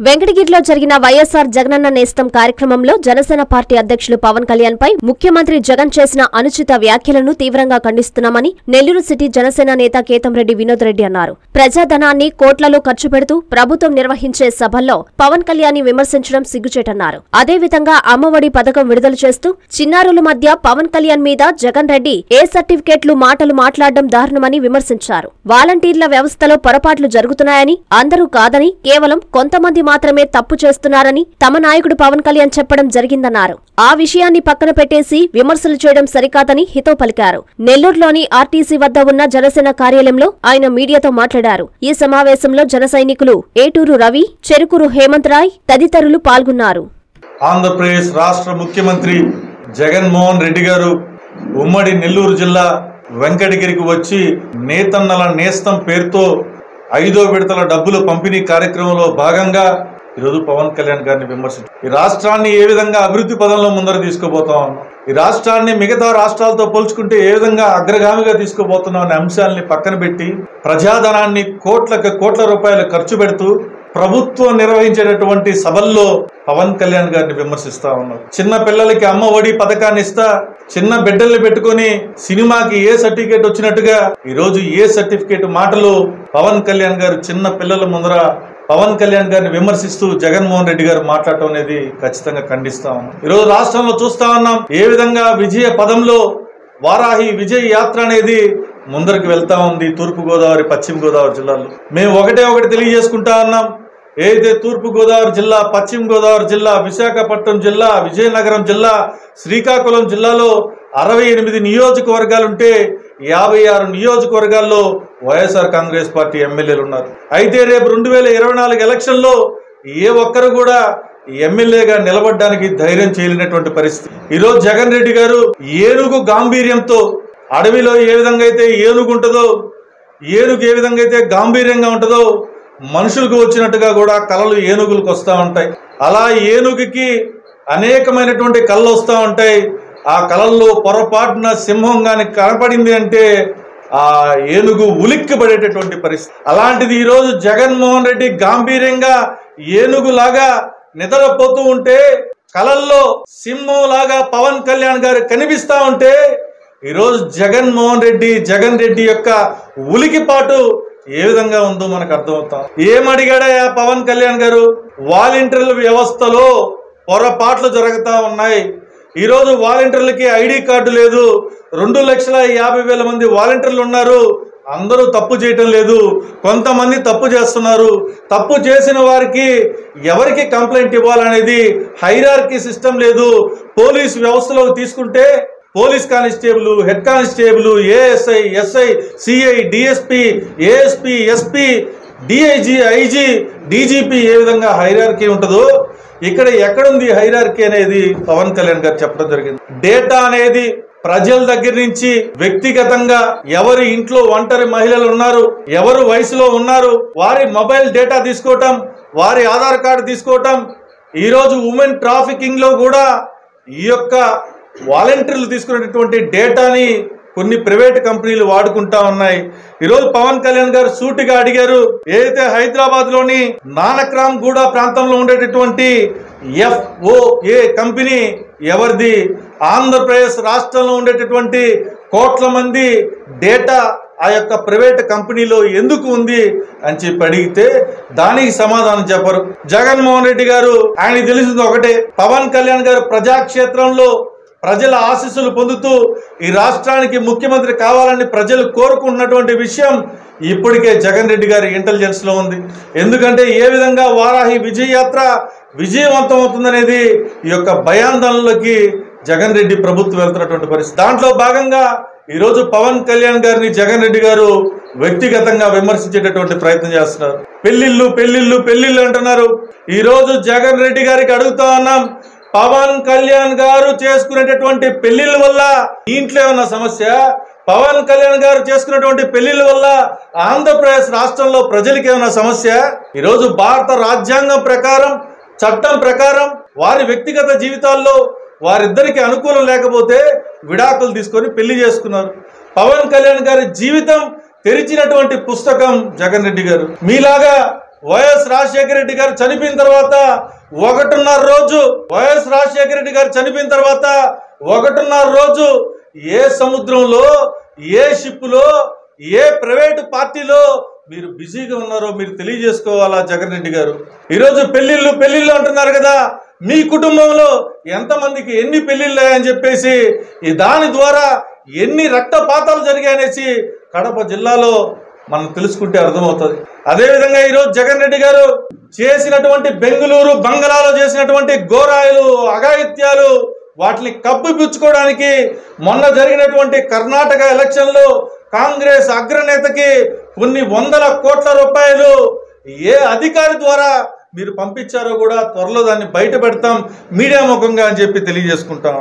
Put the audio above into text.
వెంకటగిరిలో జరిగిన వైఎస్ఆర్ జగనన్న నేస్తం కార్యక్రమంలో జనసేన పార్టీ అధ్యక్షులు పవన్ కళ్యాణ్ పై ముఖ్యమంత్రి జగన్ చేసిన అనుచిత వ్యాఖ్యలను తీవ్రంగా ఖండిస్తున్నామని నెల్లూరు సిటీ జనసేన నేత కేతంరెడ్డి వినోద్ రెడ్డి అన్నారు. ప్రజాధనాన్ని కోట్లలో ఖర్చు పెడుతూ ప్రభుత్వం నిర్వహించే సభల్లో పవన్ కళ్యాణ్ విమర్శించడం సిగ్గుచేటన్నారు. అదేవిధంగా అమ్మఒడి పథకం విడుదల చేస్తూ చిన్నారుల మధ్య పవన్ కళ్యాణ్ మీద జగన్ రెడ్డి ఏ సర్టిఫికేట్లు మాటలు మాట్లాడడం దారుణమని విమర్శించారు. వాలంటీర్ల వ్యవస్థలో పొరపాట్లు జరుగుతున్నాయని, అందరూ కాదని కేవలం కొంతమంది మాత్రమే తప్పు చేస్తున్నారని తమ నాయకుడు పవన్ కళ్యాణ్ చెప్పడం జరిగిందన్నారు. ఆ విషయాన్ని పక్కన పెట్టేసి విమర్శలు చేయడం సరికాదని హితవు పలికారు. నెల్లూరులోని ఆర్టీసీ వద్ద ఉన్న జనసేన కార్యాలయంలో ఆయన మీడియాతో మాట్లాడారు. ఈ సమావేశంలో జన సైనికులు ఏటూరు రవి, చెరుకూరు హేమంత్ రాయ్ తదితరులు పాల్గొన్నారు. ఆంధ్రప్రదేశ్ రాష్ట్ర ముఖ్యమంత్రి జగన్మోహన్ రెడ్డి గారు ఉమ్మడి నెల్లూరు జిల్లా వెంకటగిరికి వచ్చి నేతన్నల నేస్తం పేరుతో 5వ విడతల డబ్బులు పంపిణీ కార్యక్రమంలో భాగంగా ఈరోజు పవన్ కళ్యాణ్ గారిని విమర్శించారు. ఈ రాష్ట్రాన్ని ఏ విధంగా అభివృద్ధి పదంలో ముందర తీసుకుపోతా ఉన్నాం, ఈ రాష్ట్రాన్ని మిగతా రాష్ట్రాలతో పోల్చుకుంటే ఏ విధంగా అగ్రగామిగా తీసుకుపోతున్నాం అనే అంశాలని పక్కన పెట్టి ప్రజాధనాన్ని కోట్ల రూపాయలు ఖర్చు పెడుతూ ప్రభుత్వం నిర్వహించేటటువంటి సభల్లో పవన్ కళ్యాణ్ గారిని విమర్శిస్తా ఉన్నారు. చిన్న పిల్లలకి అమ్మ ఒడి పథకాన్ని ఇస్తా చిన్న బిడ్డల్ని పెట్టుకుని సినిమాకి ఏ సర్టిఫికేట్ వచ్చినట్టుగా ఈరోజు ఏ సర్టిఫికేట్ మాటలు పవన్ కళ్యాణ్ గారు చిన్న పిల్లల ముందర పవన్ కళ్యాణ్ గారిని విమర్శిస్తూ జగన్మోహన్ రెడ్డి గారు మాట్లాడటం అనేది ఖచ్చితంగా ఖండిస్తా ఉన్నాం. ఈరోజు రాష్ట్రంలో చూస్తా ఉన్నాం ఏ విధంగా విజయ పదంలో వారాహి విజయ యాత్ర అనేది ముందరికి వెళ్తా ఉంది. తూర్పు గోదావరి, పశ్చిమ గోదావరి జిల్లాలో మేము ఒకటి తెలియజేసుకుంటా ఉన్నాం. ఏదైతే తూర్పు గోదావరి జిల్లా, పశ్చిమ గోదావరి జిల్లా, విశాఖపట్నం జిల్లా, విజయనగరం జిల్లా, శ్రీకాకుళం జిల్లాలో 68 నియోజకవర్గాలుంటే 56 నియోజకవర్గాల్లో వైఎస్ఆర్ కాంగ్రెస్ పార్టీ ఎమ్మెల్యేలు ఉన్నారు. అయితే రేపు 2024 ఎలక్షన్లో ఏ ఒక్కరు కూడా ఎమ్మెల్యేగా నిలబడడానికి ధైర్యం చేయలేనటువంటి పరిస్థితి. ఈరోజు జగన్ రెడ్డి గారు ఏనుగు గాంభీర్యంతో అడవిలో ఏ విధంగా అయితే ఏనుగు ఉంటుందో, ఏనుగు ఏ విధంగా అయితే గాంభీర్యంగా ఉంటుందో మనుషులకు వచ్చినట్టుగా కూడా కళలు ఏనుగులకు వస్తూ ఉంటాయి. అలా ఏనుగుకి అనేకమైనటువంటి కళలు వస్తూ ఉంటాయి. ఆ కళల్లో పొరపాటున సింహం కానీ కనపడింది అంటే ఆ ఏనుగు ఉలిక్కి పడేటటువంటి పరిస్థితి. అలాంటిది ఈరోజు జగన్మోహన్ రెడ్డి గాంభీర్యంగా ఏనుగులాగా నిద్రపోతూ ఉంటే, కళల్లో సింహం లాగా పవన్ కళ్యాణ్ గారు కనిపిస్తా ఉంటే ఈరోజు జగన్ రెడ్డి యొక్క ఉలికిపాటు ఏ విధంగా ఉందో మనకు అర్థమవుతాం. ఏమడిగాడా పవన్ కళ్యాణ్ గారు? వాలంటీర్ల వ్యవస్థలో పొరపాట్లు జరుగుతూ ఉన్నాయి. ఈరోజు వాలంటీర్లకి ఐడి కార్డు లేదు. 2,50,000 మంది వాలంటీర్లు ఉన్నారు. అందరూ తప్పు చేయటం లేదు, కొంతమంది తప్పు చేస్తున్నారు. తప్పు చేసిన వారికి ఎవరికి కంప్లైంట్ ఇవ్వాలనేది హైరార్కీ సిస్టమ్ లేదు. పోలీస్ వ్యవస్థలో తీసుకుంటే police constable, head constable, ASI, SI, CI, DSP, ASP, SP, DIG, IG, DGP ఏ విధంగా హైరార్కీ ఉంటుందో ఇక్కడ ఎక్కడుంది హైరార్కీ అనేది పవన్ కళ్యాణ్ గారు చెప్పడం జరిగింది. డేటా అనేది ప్రజల దగ్గర నుంచి వ్యక్తిగతంగా ఎవరి ఇంట్లో ఒంటరి మహిళలు ఉన్నారు, ఎవరు వయసులో ఉన్నారు, వారి మొబైల్ డేటా తీసుకోవటం, వారి ఆధార్ కార్డు తీసుకోవటం, ఈరోజు ఉమెన్ ట్రాఫికింగ్ లో కూడా ఈ యొక్క వాలంటీర్లు తీసుకునేటటువంటి డేటాని కొన్ని ప్రైవేట్ కంపెనీలు వాడుకుంటా ఉన్నాయి. ఈరోజు పవన్ కళ్యాణ్ గారు సూటిగా అడిగారు, ఏదైతే హైదరాబాద్ లోని నానక్రామ్ గూడ ప్రాంతంలో ఉండేటటువంటి FOA కంపెనీ ఎవరిది? ఆంధ్రప్రదేశ్ రాష్ట్రంలో ఉండేటటువంటి కోట్ల మంది డేటా ఆ యొక్క ప్రైవేట్ కంపెనీలో ఎందుకు ఉంది అని చెప్పి అడిగితే దానికి సమాధానం చెప్పరు. జగన్మోహన్ రెడ్డి గారు ఆయన తెలిసింది ఒకటే, పవన్ కళ్యాణ్ గారు ప్రజాక్షేత్రంలో ప్రజల ఆశీస్సులు పొందుతూ ఈ రాష్ట్రానికి ముఖ్యమంత్రి కావాలని ప్రజలు కోరుకుంటున్నటువంటి విషయం ఇప్పటికే జగన్ రెడ్డి గారి ఇంటెలిజెన్స్ లో ఉంది. ఎందుకంటే ఏ విధంగా వారాహి విజయ యాత్ర విజయవంతం అవుతుందనేది ఈ యొక్క భయాందోళనలోకి జగన్ రెడ్డి ప్రభుత్వం వెళ్తున్నటువంటి పరిస్థితి. దాంట్లో భాగంగా ఈరోజు పవన్ కళ్యాణ్ గారిని జగన్ రెడ్డి గారు వ్యక్తిగతంగా విమర్శించేటటువంటి ప్రయత్నం చేస్తున్నారు. పెళ్లిళ్ళు అంటున్నారు. ఈరోజు జగన్ రెడ్డి గారికి అడుగుతా ఉన్నాం, పవన్ కళ్యాణ్ గారు చేసుకునేటటువంటి పెళ్లిళ్ళ వల్ల ఇంట్లో ఉన్న సమస్య, పవన్ కళ్యాణ్ గారు చేసుకున్నటువంటి పెళ్లిళ్ళ వల్ల ఆంధ్రప్రదేశ్ రాష్ట్రంలో ప్రజలకి ఏమైనా సమస్య? ఈరోజు భారత రాజ్యాంగం ప్రకారం, చట్టం ప్రకారం వారి వ్యక్తిగత జీవితాల్లో వారిద్దరికి అనుకూలం లేకపోతే విడాకులు తీసుకొని పెళ్లి చేసుకున్నారు. పవన్ కళ్యాణ్ గారి జీవితం తెరిచినటువంటి పుస్తకం జగన్ రెడ్డి గారు. మీలాగా వైఎస్ రాజశేఖర రెడ్డి గారు చనిపోయిన తర్వాత 1.5 రోజు వైఎస్ రాజశేఖర రెడ్డి గారు చనిపోయిన తర్వాత 1.5 రోజు ఏ సముద్రంలో, ఏ షిప్లో, ఏ ప్రైవేటు పార్టీలో మీరు బిజీగా ఉన్నారో మీరు తెలియజేసుకోవాలా జగన్ రెడ్డి గారు. ఈరోజు పెళ్లిళ్ళు అంటున్నారు కదా, మీ కుటుంబంలో ఎంతమందికి ఎన్ని పెళ్లిళ్ళు అని చెప్పేసి దాని ద్వారా ఎన్ని రక్తపాతాలు జరిగాయనేసి కడప జిల్లాలో మనం తెలుసుకుంటే అర్థమవుతుంది. అదేవిధంగా ఈరోజు జగన్ రెడ్డి గారు చేసినటువంటి బెంగళూరు బంగళాలో చేసినటువంటి ఘోరాయిలు, అఘాయిత్యాలు వాటిని కప్పిపుచ్చుకోవడానికి మొన్న జరిగినటువంటి కర్ణాటక ఎలక్షన్లో కాంగ్రెస్ అగ్రనేతకి కొన్ని వందల కోట్ల రూపాయలు ఏ అధికారి ద్వారా మీరు పంపించారో కూడా త్వరలో దాన్ని బయట పెడతాం మీడియా ముఖంగా అని చెప్పి తెలియజేసుకుంటాం.